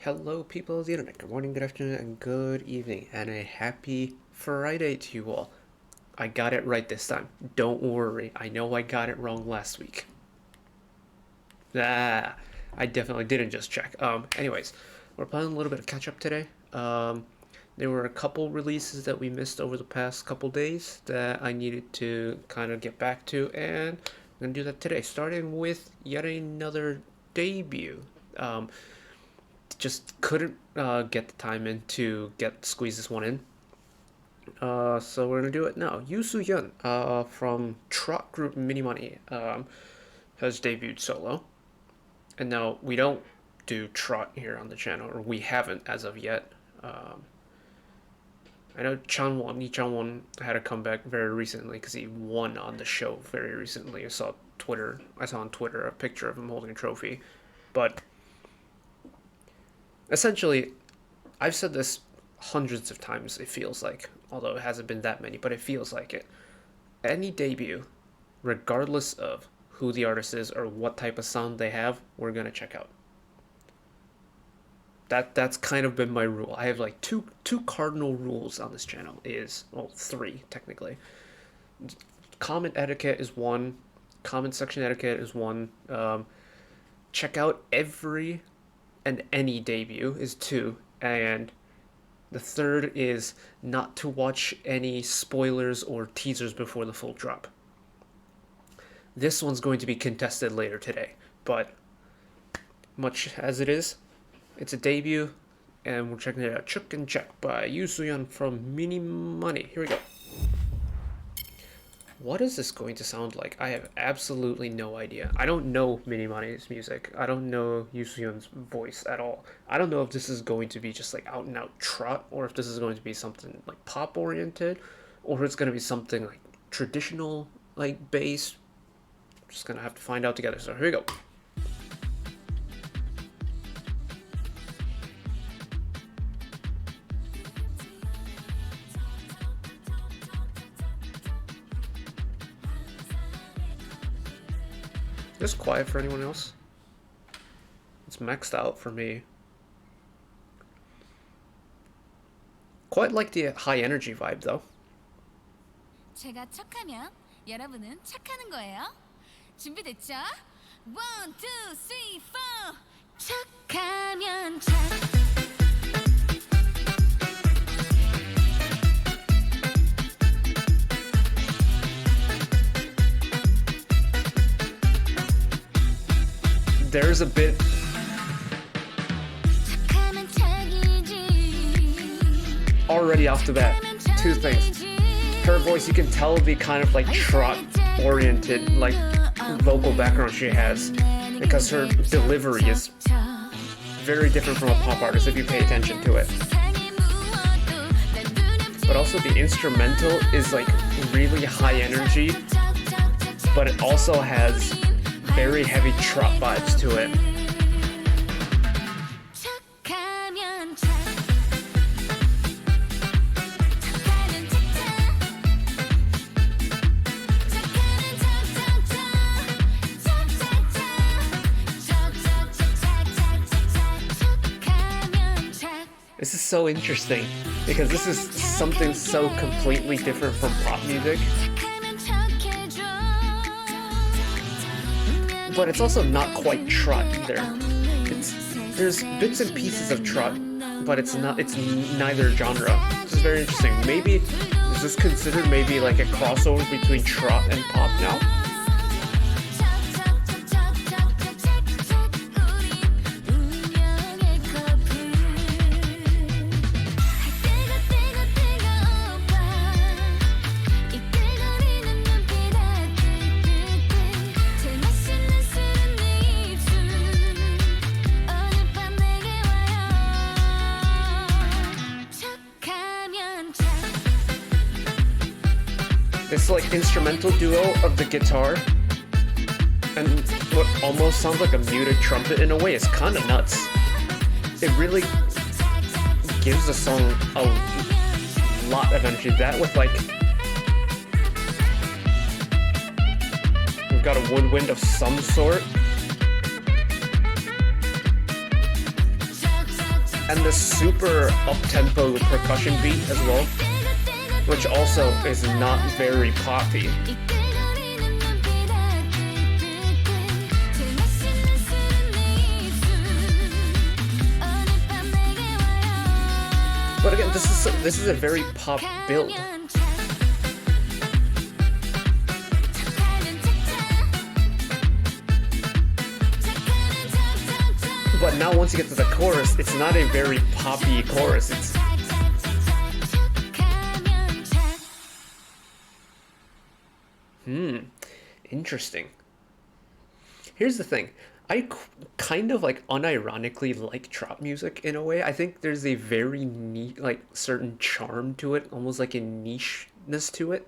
Hello, people of the internet. Good morning, good afternoon, and good evening, and a happy Friday to you all. I got it right this time. Don't worry. I know I got it wrong last week. I definitely didn't just check. Anyways, we're playing a little bit of catch up today. There were a couple releases that we missed over the past couple days that I needed to kind of get back to, and I'm gonna do that today, starting with yet another debut. Just couldn't get the time in to squeeze this one in. So we're gonna do it now. Soohyun from Trot Group Mini Money has debuted solo, and now we don't do Trot here on the channel, or we haven't as of yet. I know Lee Changwon had a comeback very recently because he won on the show very recently. I saw on Twitter a picture of him holding a trophy, but essentially, I've said this hundreds of times, it feels like, although it hasn't been that many, but it feels like it. Any debut, regardless of who the artist is or what type of sound they have, we're gonna check out. That's kind of been my rule. I have like two cardinal rules on this channel. Three technically. Comment etiquette is one. Comment section etiquette is one. Check out every and any debut is two, and the third is not to watch any spoilers or teasers before the full drop. This one's going to be contested later today, but much as it is, it's a debut, and we're checking it out. Chuk Chak by Soohyun from Mini Money. Here we go. What is this going to sound like? I have absolutely no idea. I don't know Mini Money's music. I don't know Soohyun's voice at all. I don't know if this is going to be just like out and out trot, or if this is going to be something like pop oriented, or if it's going to be something like traditional like bass. Just gonna have to find out together. So here we go. Is this quiet for anyone else? It's maxed out for me. Quite like the high energy vibe though. 제가 척하면 여러분은 착하는 거예요. 준비됐죠? 1, 2, 3, 4. 척하면 착. There's a bit already off the bat. Two things. Her voice, you can tell the kind of like trot oriented like vocal background she has, because her delivery is very different from a pop artist if you pay attention to it. But also the instrumental is like really high energy, but it also has very heavy trot vibes to it. This is so interesting because this is something so completely different from pop music. But it's also not quite trot either. There's bits and pieces of trot, but it's neither genre. This is very interesting. Maybe is this considered maybe like a crossover between trot and pop now? This like instrumental duo of the guitar and what almost sounds like a muted trumpet in a way is kind of nuts. It really gives the song a lot of energy. That with like, we've got a woodwind of some sort. and the super up-tempo percussion beat as well, which also is not very poppy. But again, this is a very pop build. But now once you get to the chorus, it's not a very poppy chorus. It's interesting. Here's the thing. I kind of like unironically like trot music in a way. I think there's a very neat, like certain charm to it, almost like a nicheness to it.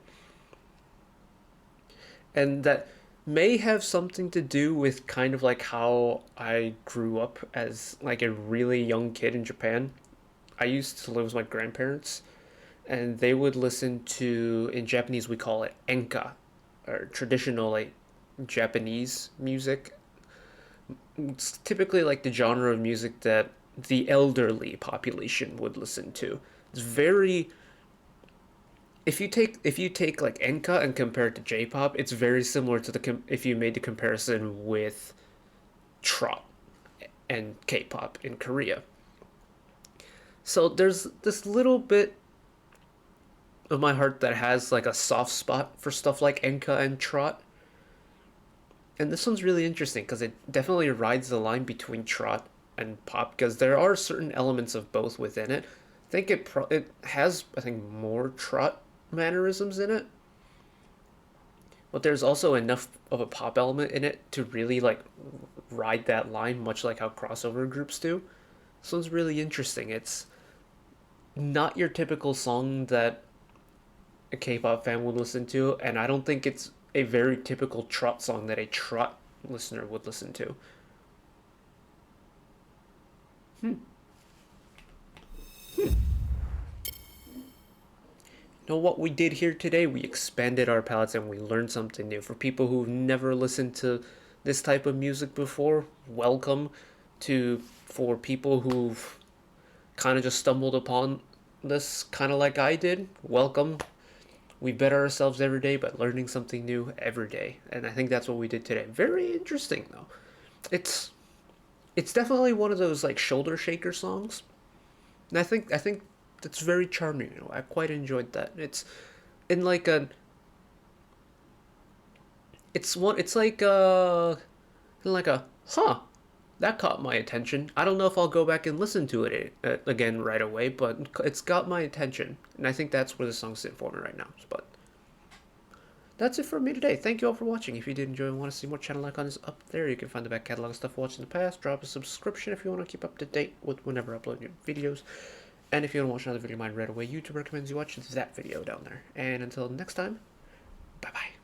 And that may have something to do with kind of like how I grew up as like a really young kid in Japan. I used to live with my grandparents, and they would listen to, in Japanese we call it enka, or traditional like Japanese music. It's typically like the genre of music that the elderly population would listen to. It's very, if you take like enka and compare it to J-pop, it's very similar to if you made the comparison with trot and K-pop in Korea. So there's this little bit of my heart that has like a soft spot for stuff like enka and trot. And this one's really interesting because it definitely rides the line between trot and pop, because there are certain elements of both within it. I think it has, I think, more trot mannerisms in it, but there's also enough of a pop element in it to really like ride that line, much like how crossover groups do. This one's really interesting. It's not your typical song that a K-pop fan would listen to, and I don't think it's a very typical trot song that a trot listener would listen to. Know what we did here today? We expanded our palettes and we learned something new. For people who've never listened to this type of music before, welcome. For people who've kind of just stumbled upon this, kind of like I did, welcome. We better ourselves every day by learning something new every day, and I think that's what we did today. Very interesting though. It's definitely one of those like shoulder shaker songs, and I think that's very charming. You know, I quite enjoyed that. It's in like a it's one it's like a huh, that caught my attention. I don't know if I'll go back and listen to it again right away, but it's got my attention, and I think that's where the song's sitting for me right now. But that's it for me today. Thank you all for watching. If you did enjoy and want to see more channel icons up there, you can find the back catalog stuff watched in the past. Drop a subscription if you want to keep up to date with whenever I upload new videos. And if you want to watch another video of mine right away, YouTube recommends you watch that video down there. And until next time, bye-bye.